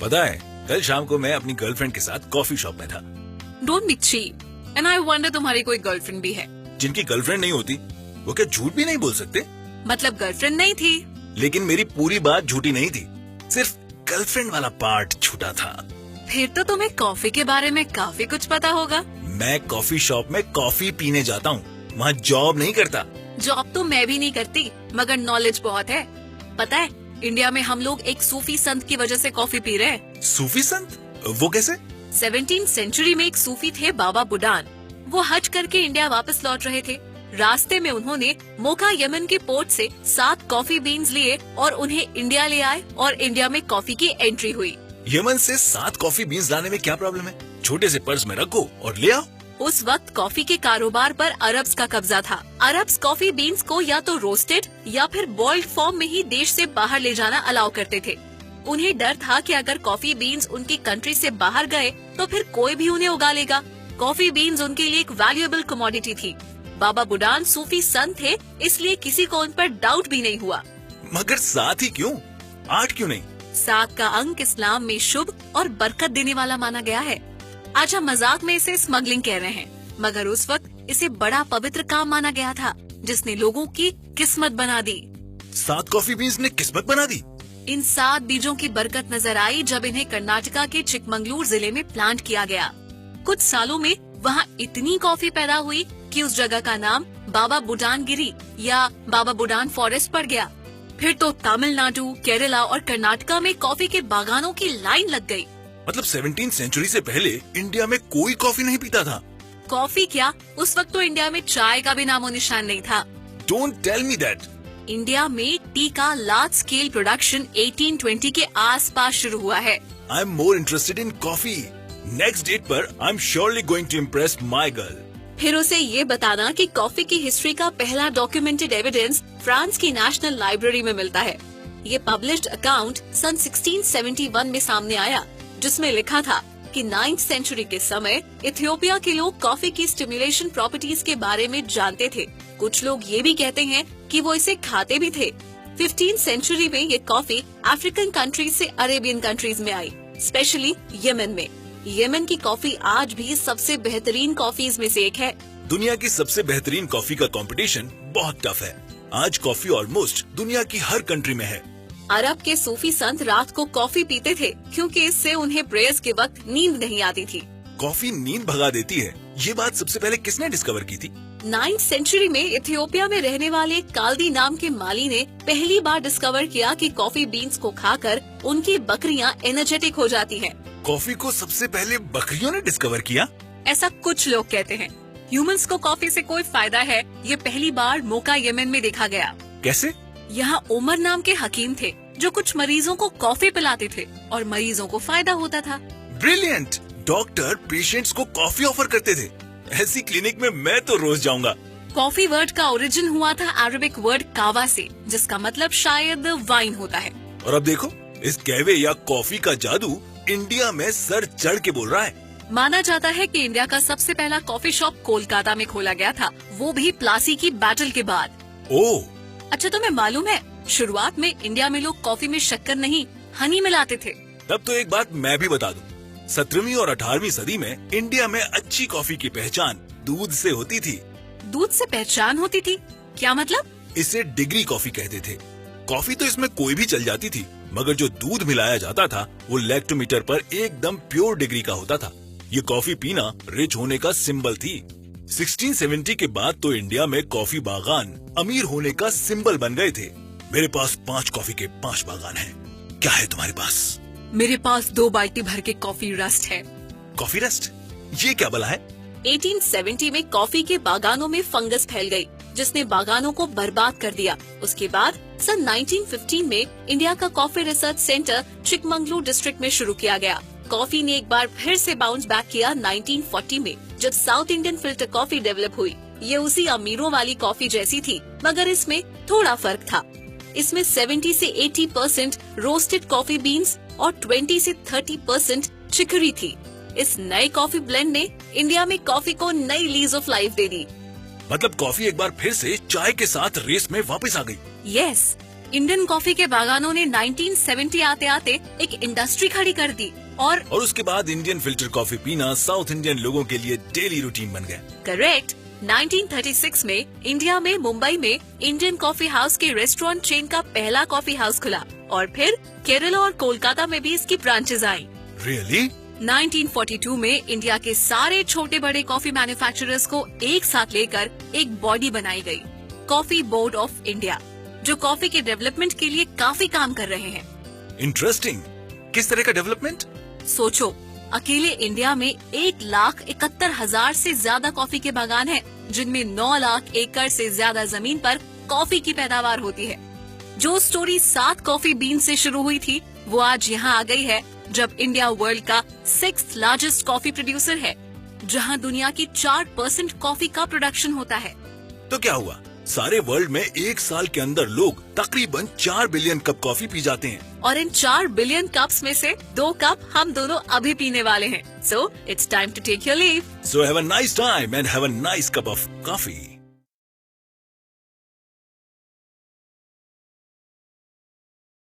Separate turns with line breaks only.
पता है, कल शाम को मैं अपनी गर्लफ्रेंड के साथ कॉफी शॉप में था।
Don't be cheap and I wonder तुम्हारी कोई गर्लफ्रेंड भी है।
जिनकी गर्लफ्रेंड नहीं होती वो क्या झूठ भी नहीं बोल सकते?
मतलब गर्लफ्रेंड नहीं थी?
लेकिन मेरी पूरी बात झूठी नहीं थी, सिर्फ गर्लफ्रेंड वाला पार्ट झूठा था।
फिर तो तुम्हें कॉफी के बारे में काफी कुछ पता होगा।
मैं कॉफी शॉप में कॉफी पीने जाता हूँ, वहाँ जॉब नहीं करता।
जॉब तो मैं भी नहीं करती, मगर नॉलेज बहुत है। पता है, इंडिया में हम लोग एक सूफी संत की वजह से कॉफी पी रहे हैं।
सूफी संत? वो कैसे?
17वीं सेंचुरी में एक सूफी थे बाबा बुडान। वो हज करके इंडिया वापस लौट रहे थे। रास्ते में उन्होंने मोका यमन के पोर्ट से 7 कॉफी बीन्स लिए और उन्हें इंडिया ले आए और इंडिया में कॉफी की एंट्री हुई।
यमन से 7 कॉफी बीन्स लाने में क्या प्रॉब्लम है? छोटे से पर्स में रखो और ले आओ।
उस वक्त कॉफी के कारोबार पर अरब्स का कब्जा था। अरब्स कॉफी बीन्स को या तो रोस्टेड या फिर बॉइल्ड फॉर्म में ही देश से बाहर ले जाना अलाउ करते थे। उन्हें डर था कि अगर कॉफी बीन्स उनकी कंट्री से बाहर गए तो फिर कोई भी उन्हें उगा लेगा। कॉफी बीन्स उनके लिए एक वैल्यूएबल कमोडिटी थी। बाबा बुडान सूफी संत थे, इसलिए किसी को उन पर डाउट भी नहीं हुआ।
मगर 7 ही क्यों? 8 क्यों नहीं?
7 का अंक इस्लाम में शुभ और बरकत देने वाला माना गया है। आज हम मजाक में इसे स्मगलिंग कह रहे हैं, मगर उस वक्त इसे बड़ा पवित्र काम माना गया था, जिसने लोगों की किस्मत बना दी।
7 कॉफी बीन्स ने किस्मत बना दी।
इन 7 बीजों की बरकत नजर आई जब इन्हें कर्नाटका के चिकमंगलूर जिले में प्लांट किया गया। कुछ सालों में वहाँ इतनी कॉफी पैदा हुई कि उस जगह का नाम बाबा बुडान गिरी या बाबा बुडान फॉरेस्ट पड़ गया। फिर तो तमिलनाडु, केरला और कर्नाटका में कॉफी के बागानों की लाइन लग गई।
मतलब 17वीं सेंचुरी से पहले इंडिया में कोई कॉफी नहीं पीता था?
कॉफी क्या, उस वक्त तो इंडिया में चाय का भी नामो निशान नहीं था।
Don't tell me that.
India में टी का लार्ज स्केल प्रोडक्शन 1820 के आसपास शुरू हुआ है।
I am more interested in coffee. Next date पर I am surely going to impress my girl.
फिर उसे ये बताना कि कॉफी की हिस्ट्री का पहला डॉक्यूमेंटेड एविडेंस फ्रांस की नेशनल लाइब्रेरी में मिलता है। ये पब्लिश्ड अकाउंट सन 1671 में सामने आया, जिसमें लिखा था कि 9th सेंचुरी के समय इथियोपिया के लोग कॉफी की स्टिमुलेशन प्रॉपर्टीज के बारे में जानते थे। कुछ लोग ये भी कहते हैं कि वो इसे खाते भी थे। 15th सेंचुरी में ये कॉफी अफ्रीकन कंट्रीज से अरेबियन कंट्रीज में आई, स्पेशली यमन में। यमन की कॉफी आज भी सबसे बेहतरीन कॉफीज में से एक है।
दुनिया की सबसे बेहतरीन कॉफी का कंपटीशन बहुत टफ है। आज कॉफी ऑलमोस्ट दुनिया की हर कंट्री में है।
अरब के सूफी संत रात को कॉफी पीते थे क्योंकि इससे उन्हें प्रेयर्स के वक्त नींद नहीं आती थी।
कॉफी नींद भगा देती है, ये बात सबसे पहले किसने डिस्कवर की थी?
9th सेंचुरी में इथियोपिया में रहने वाले काल्दी नाम के माली ने पहली बार डिस्कवर किया कि कॉफी बीन्स को खाकर उनकी बकरियां एनर्जेटिक हो जाती हैं।
कॉफी को सबसे पहले बकरियों ने डिस्कवर किया?
ऐसा कुछ लोग कहते हैं। ह्यूमंस को कॉफी से कोई फायदा है, ये पहली बार मोका यमन में देखा गया।
कैसे?
यहाँ उमर नाम के हकीम थे जो कुछ मरीजों को कॉफी पिलाते थे और मरीजों को फायदा होता था।
ब्रिलियंट! डॉक्टर पेशेंट्स को कॉफी ऑफर करते थे। ऐसी क्लिनिक में मैं तो रोज जाऊंगा।
कॉफी वर्ड का ओरिजिन हुआ था अरबिक वर्ड कावा से, जिसका मतलब शायद वाइन होता है।
और अब देखो, इस कहवे या कॉफी का जादू इंडिया में सर चढ़ के बोल रहा है।
माना जाता है कि इंडिया का सबसे पहला कॉफी शॉप कोलकाता में खोला गया था, वो भी प्लासी की बैटल के बाद।
ओह!
अच्छा, तुम्हें मालूम है शुरुआत में इंडिया में लोग कॉफी में शक्कर नहीं, हनी मिलाते थे।
तब तो एक बात मैं भी बता दूं, 17वीं और 18वीं सदी में इंडिया में अच्छी कॉफी की पहचान दूध से होती थी।
दूध से पहचान होती थी? क्या मतलब?
इसे डिग्री कॉफी कहते थे। कॉफी तो इसमें कोई भी चल जाती थी, मगर जो दूध मिलाया जाता था वो लैक्टोमीटर पर एकदम प्योर डिग्री का होता था। ये कॉफी पीना रिच होने का सिंबल थी। 1670 के बाद तो इंडिया में कॉफी बागान अमीर होने का सिंबल बन गए थे। मेरे पास 5 कॉफी के 5 बागान हैं। क्या है तुम्हारे पास?
मेरे पास 2 बाल्टी भर के कॉफी रस्ट है।
Coffee rust? ये क्या भला है?
1870 में कॉफी के बागानों में फंगस फैल गई, जिसने बागानों को बर्बाद कर दिया। उसके बाद सन 1915 में इंडिया का coffee research centre Chikmagalur district में शुरू किया गया। कॉफी ने एक बार फिर से बाउंस बैक किया 1940 में, जब south Indian filter coffee develop हुई। ये उसी अमीरों वाली कॉफी जैसी थी, मगर इसमें थोड़ा फर्क था। इसमें 70 से 80% रोस्टेड कॉफी बीन्स और 20 से 30% चिकरी थी। इस नए कॉफी ब्लेंड ने इंडिया में कॉफी को नई लीज ऑफ लाइफ दे दी।
मतलब कॉफी एक बार फिर से चाय के साथ रेस में वापस आ गई।
यस, इंडियन कॉफी के बागानों ने 1970 आते आते एक इंडस्ट्री खड़ी कर दी और
उसके बाद इंडियन फिल्टर कॉफी पीना साउथ इंडियन लोगों के लिए डेली रूटीन बन गया।
करेक्ट। 1936 में इंडिया में मुंबई में इंडियन कॉफी हाउस के रेस्टोरेंट चेन का पहला कॉफी हाउस खुला और फिर केरला और कोलकाता में भी इसकी ब्रांचेस आई।
रियली?
1942 में इंडिया के सारे छोटे बड़े कॉफी मैन्युफैक्चरर्स को एक साथ लेकर एक बॉडी बनाई गई, कॉफी बोर्ड ऑफ इंडिया, जो कॉफी के डेवलपमेंट के लिए काफी काम कर रहे हैं।
इंटरेस्टिंग। किस तरह का डेवलपमेंट?
सोचो, अकेले इंडिया में 1,71,000 से ज्यादा कॉफी के बागान हैं, जिनमें 9 लाख एकड़ से ज्यादा जमीन पर कॉफी की पैदावार होती है। जो स्टोरी 7 कॉफी बीन से शुरू हुई थी, वो आज यहाँ आ गई है, जब इंडिया वर्ल्ड का 6th लार्जेस्ट कॉफी प्रोड्यूसर है, जहाँ दुनिया की 4% कॉफी का प्रोडक्शन होता है।
तो क्या हुआ? सारे वर्ल्ड में एक साल के अंदर लोग तकरीबन 4 बिलियन कप कॉफी पी जाते हैं।
और इन 4 बिलियन कप्स में से 2 कप हम दोनों अभी पीने वाले हैं। So it's time to take your leave.
So have a nice time and have a nice cup of coffee.